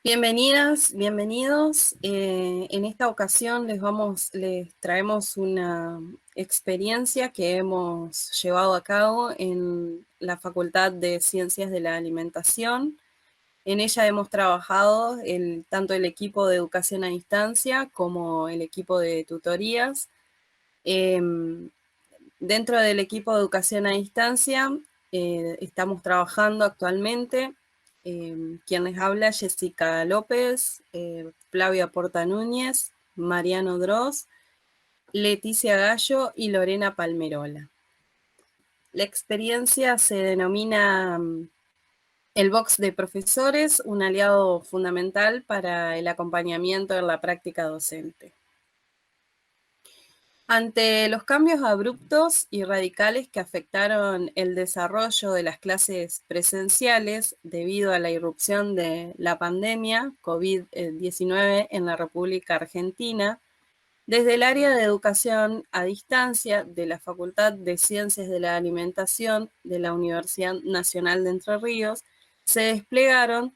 Bienvenidas, bienvenidos. En esta ocasión les traemos una experiencia que hemos llevado a cabo en la Facultad de Ciencias de la Alimentación. En ella hemos trabajado tanto el equipo de educación a distancia como el equipo de tutorías. Dentro del equipo de educación a distancia estamos trabajando actualmente quien les habla, Jessica López, Flavia Porta Núñez, Mariano Droz, Leticia Gallo y Lorena Palmerola. La experiencia se denomina el Box de Profesores, un aliado fundamental para el acompañamiento en la práctica docente. Ante los cambios abruptos y radicales que afectaron el desarrollo de las clases presenciales debido a la irrupción de la pandemia COVID-19 en la República Argentina, desde el área de educación a distancia de la Facultad de Ciencias de la Alimentación de la Universidad Nacional de Entre Ríos, se desplegaron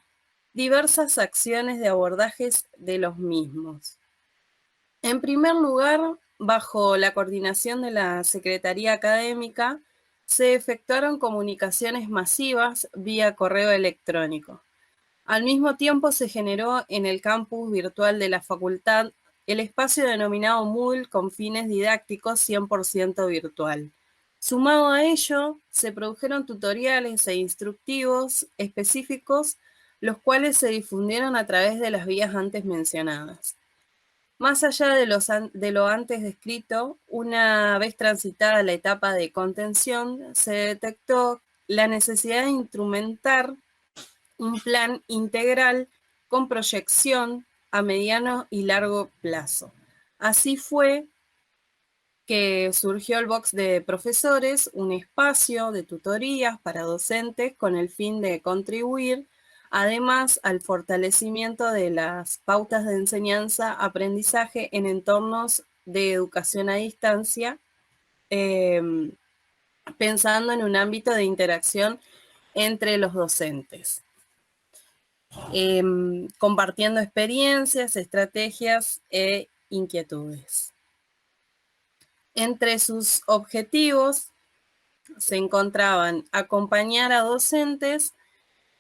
diversas acciones de abordajes de los mismos. En primer lugar, bajo la coordinación de la Secretaría Académica, se efectuaron comunicaciones masivas vía correo electrónico. Al mismo tiempo se generó en el campus virtual de la facultad el espacio denominado Moodle con fines didácticos 100% virtual. Sumado a ello, se produjeron tutoriales e instructivos específicos, los cuales se difundieron a través de las vías antes mencionadas. Más allá de lo antes descrito, una vez transitada la etapa de contención, se detectó la necesidad de instrumentar un plan integral con proyección a mediano y largo plazo. Así fue que surgió el Box de Profesores, un espacio de tutorías para docentes con el fin de contribuir además al fortalecimiento de las pautas de enseñanza-aprendizaje en entornos de educación a distancia, pensando en un ámbito de interacción entre los docentes, compartiendo experiencias, estrategias e inquietudes. Entre sus objetivos se encontraban acompañar a docentes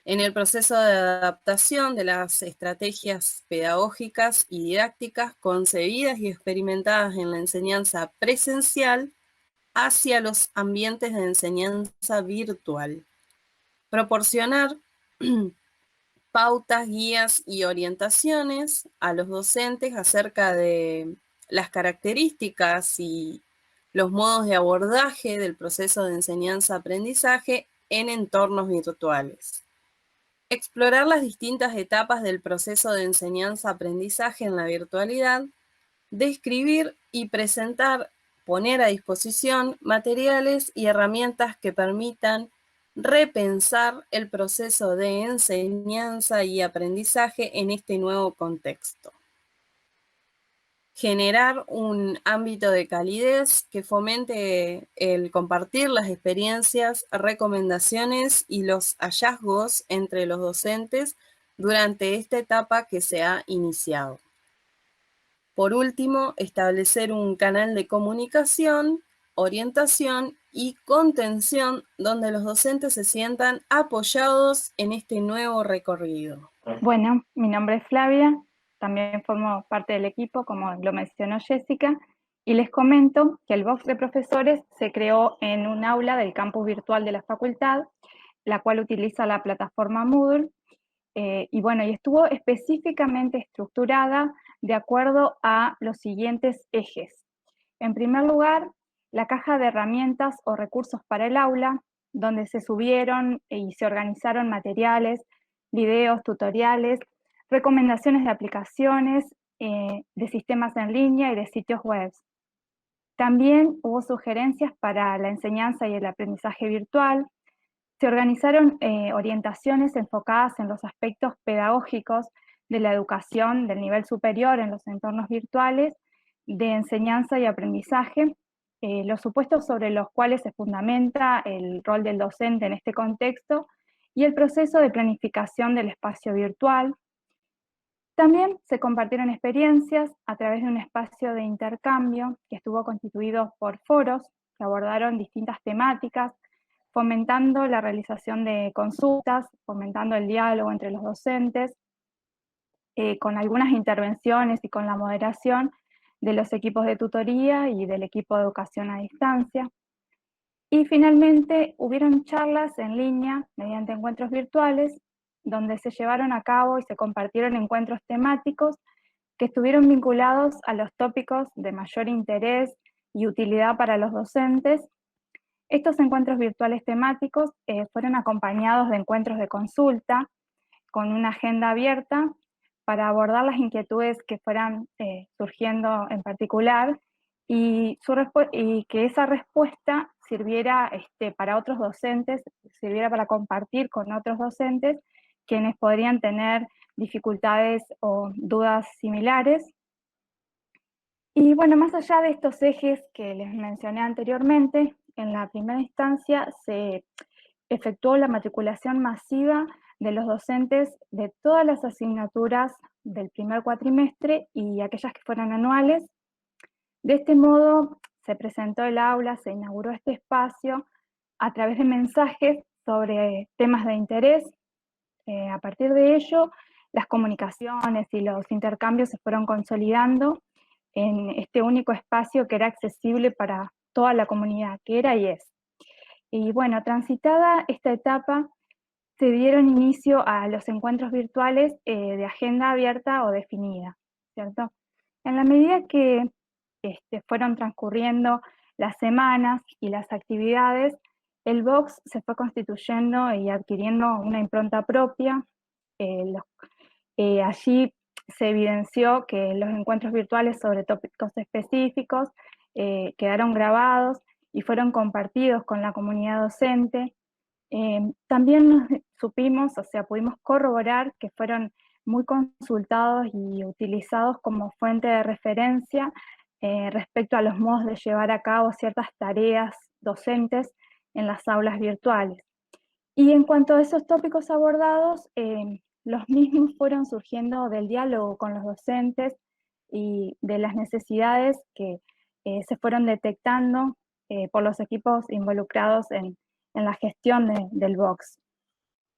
en el proceso de adaptación de las estrategias pedagógicas y didácticas concebidas y experimentadas en la enseñanza presencial hacia los ambientes de enseñanza virtual. Proporcionar pautas, guías y orientaciones a los docentes acerca de las características y los modos de abordaje del proceso de enseñanza-aprendizaje en entornos virtuales. Explorar las distintas etapas del proceso de enseñanza-aprendizaje en la virtualidad, describir y presentar, poner a disposición materiales y herramientas que permitan repensar el proceso de enseñanza y aprendizaje en este nuevo contexto. Generar un ámbito de calidez que fomente el compartir las experiencias, recomendaciones y los hallazgos entre los docentes durante esta etapa que se ha iniciado. Por último, establecer un canal de comunicación, orientación y contención donde los docentes se sientan apoyados en este nuevo recorrido. Bueno, mi nombre es Flavia, también formo parte del equipo, como lo mencionó Jessica, y les comento que el Box de Profesores se creó en un aula del campus virtual de la facultad, la cual utiliza la plataforma Moodle, y estuvo específicamente estructurada de acuerdo a los siguientes ejes. En primer lugar, la caja de herramientas o recursos para el aula, donde se subieron y se organizaron materiales, videos, tutoriales, recomendaciones de aplicaciones, de sistemas en línea y de sitios web. También hubo sugerencias para la enseñanza y el aprendizaje virtual. Se organizaron orientaciones enfocadas en los aspectos pedagógicos de la educación del nivel superior en los entornos virtuales, de enseñanza y aprendizaje, los supuestos sobre los cuales se fundamenta el rol del docente en este contexto y el proceso de planificación del espacio virtual. También se compartieron experiencias a través de un espacio de intercambio que estuvo constituido por foros que abordaron distintas temáticas, fomentando la realización de consultas, fomentando el diálogo entre los docentes, con algunas intervenciones y con la moderación de los equipos de tutoría y del equipo de educación a distancia. Y finalmente hubieron charlas en línea mediante encuentros virtuales, donde se llevaron a cabo y se compartieron encuentros temáticos que estuvieron vinculados a los tópicos de mayor interés y utilidad para los docentes. Estos encuentros virtuales temáticos fueron acompañados de encuentros de consulta con una agenda abierta para abordar las inquietudes que fueran surgiendo en particular y que esa respuesta sirviera para otros docentes, sirviera para compartir con otros docentes quienes podrían tener dificultades o dudas similares. Y bueno, más allá de estos ejes que les mencioné anteriormente, en la primera instancia se efectuó la matriculación masiva de los docentes de todas las asignaturas del primer cuatrimestre y aquellas que fueran anuales. De este modo se presentó el aula, se inauguró este espacio a través de mensajes sobre temas de interés. A partir de ello, las comunicaciones y los intercambios se fueron consolidando en este único espacio que era accesible para toda la comunidad, que era y es. Y bueno, transitada esta etapa, se dieron inicio a los encuentros virtuales de agenda abierta o definida, ¿cierto? En la medida que fueron transcurriendo las semanas y las actividades, el Vox se fue constituyendo y adquiriendo una impronta propia. Allí se evidenció que los encuentros virtuales sobre tópicos específicos quedaron grabados y fueron compartidos con la comunidad docente. También supimos, o sea, pudimos corroborar que fueron muy consultados y utilizados como fuente de referencia respecto a los modos de llevar a cabo ciertas tareas docentes en las aulas virtuales. Y en cuanto a esos tópicos abordados, los mismos fueron surgiendo del diálogo con los docentes y de las necesidades que se fueron detectando por los equipos involucrados en la gestión del Vox.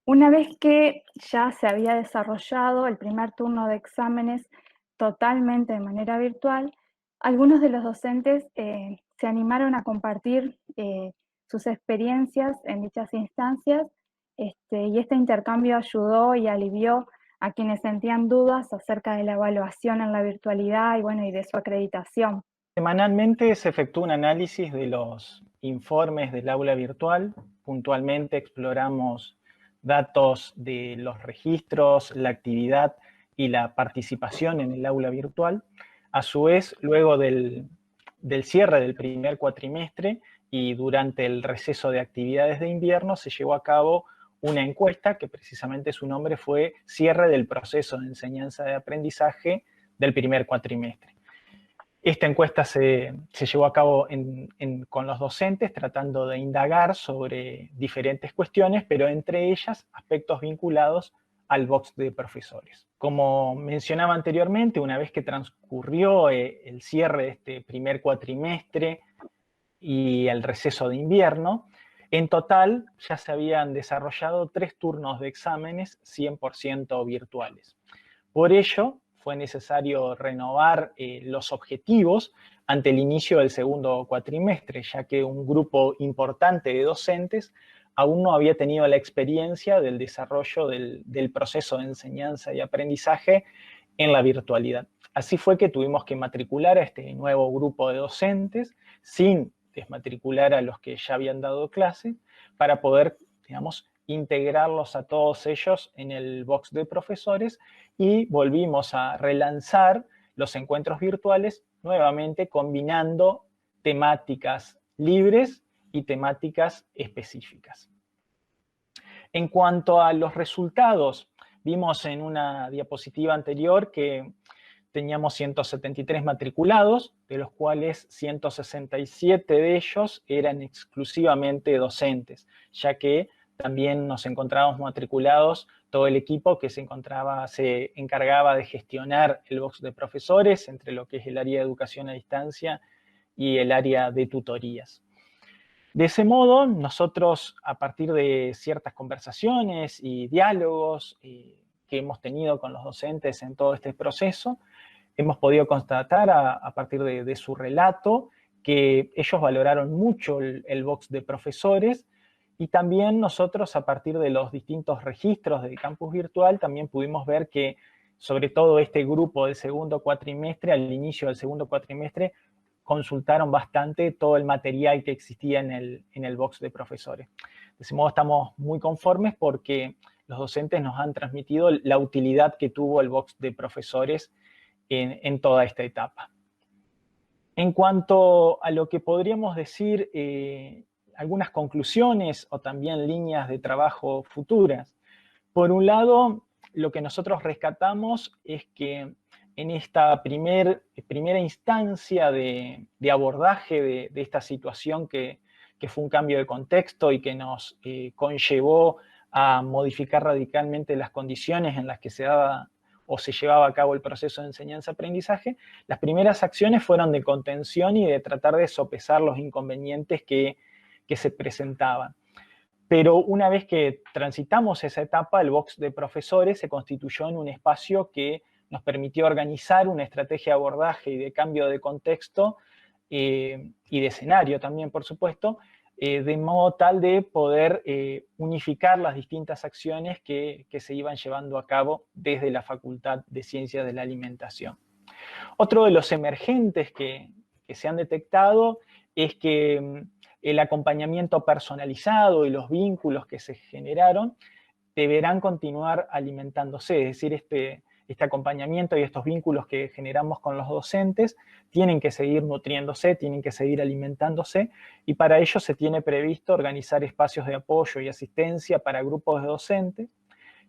Una vez que ya se había desarrollado el primer turno de exámenes totalmente de manera virtual, algunos de los docentes se animaron a compartir sus experiencias en dichas instancias, y este intercambio ayudó y alivió a quienes sentían dudas acerca de la evaluación en la virtualidad y, bueno, y de su acreditación. Semanalmente se efectúa un análisis de los informes del aula virtual. Puntualmente exploramos datos de los registros, la actividad y la participación en el aula virtual. A su vez, luego del cierre del primer cuatrimestre y durante el receso de actividades de invierno, se llevó a cabo una encuesta que precisamente su nombre fue Cierre del proceso de enseñanza y aprendizaje del primer cuatrimestre. Esta encuesta se llevó a cabo con los docentes tratando de indagar sobre diferentes cuestiones, pero entre ellas aspectos vinculados al Vox de profesores. Como mencionaba anteriormente, una vez que transcurrió el cierre de este primer cuatrimestre y el receso de invierno, en total ya se habían desarrollado 3 turnos de exámenes 100% virtuales. Por ello, fue necesario renovar los objetivos ante el inicio del segundo cuatrimestre, ya que un grupo importante de docentes aún no había tenido la experiencia del desarrollo del proceso de enseñanza y aprendizaje en la virtualidad. Así fue que tuvimos que matricular a este nuevo grupo de docentes sin desmatricular a los que ya habían dado clases para poder, digamos, integrarlos a todos ellos en el Vox de profesores, y volvimos a relanzar los encuentros virtuales nuevamente combinando temáticas libres y temáticas específicas. En cuanto a los resultados, vimos en una diapositiva anterior que teníamos 173 matriculados, de los cuales 167 de ellos eran exclusivamente docentes, ya que también nos encontrábamos matriculados todo el equipo que se encargaba de gestionar el box de profesores entre lo que es el área de educación a distancia y el área de tutorías. De ese modo, nosotros, a partir de ciertas conversaciones y diálogos que hemos tenido con los docentes en todo este proceso, hemos podido constatar a partir de su relato que ellos valoraron mucho el box de profesores, y también nosotros, a partir de los distintos registros del campus virtual, también pudimos ver que, sobre todo este grupo del segundo cuatrimestre, al inicio del segundo cuatrimestre, consultaron bastante todo el material que existía en el box de profesores. De ese modo estamos muy conformes porque los docentes nos han transmitido la utilidad que tuvo el box de profesores en toda esta etapa. En cuanto a lo que podríamos decir, algunas conclusiones o también líneas de trabajo futuras. Por un lado, lo que nosotros rescatamos es que en esta primera instancia de abordaje de esta situación que fue un cambio de contexto y que nos conllevó a modificar radicalmente las condiciones en las que se daba o se llevaba a cabo el proceso de enseñanza-aprendizaje, las primeras acciones fueron de contención y de tratar de sopesar los inconvenientes que se presentaban. Pero una vez que transitamos esa etapa, el box de profesores se constituyó en un espacio que nos permitió organizar una estrategia de abordaje y de cambio de contexto y de escenario también, por supuesto, de modo tal de poder unificar las distintas acciones que se iban llevando a cabo desde la Facultad de Ciencias de la Alimentación. Otro de los emergentes que se han detectado es que el acompañamiento personalizado y los vínculos que se generaron deberán continuar alimentándose, es decir, este acompañamiento y estos vínculos que generamos con los docentes tienen que seguir nutriéndose, tienen que seguir alimentándose, y para ello se tiene previsto organizar espacios de apoyo y asistencia para grupos de docentes,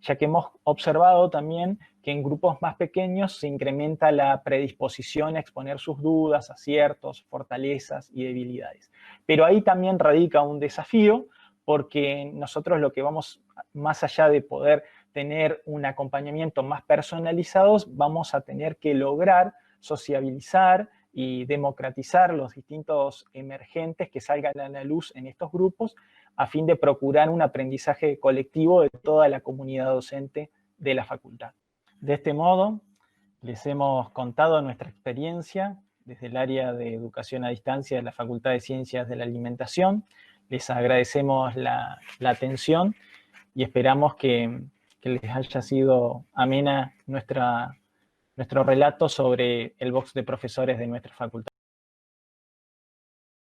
ya que hemos observado también que en grupos más pequeños se incrementa la predisposición a exponer sus dudas, aciertos, fortalezas y debilidades. Pero ahí también radica un desafío, porque nosotros lo que vamos, más allá de poder tener un acompañamiento más personalizado, vamos a tener que lograr sociabilizar y democratizar los distintos emergentes que salgan a la luz en estos grupos, a fin de procurar un aprendizaje colectivo de toda la comunidad docente de la facultad. De este modo, les hemos contado nuestra experiencia desde el área de educación a distancia de la Facultad de Ciencias de la Alimentación. Les agradecemos la atención y esperamos que les haya sido amena nuestro relato sobre el box de profesores de nuestra facultad.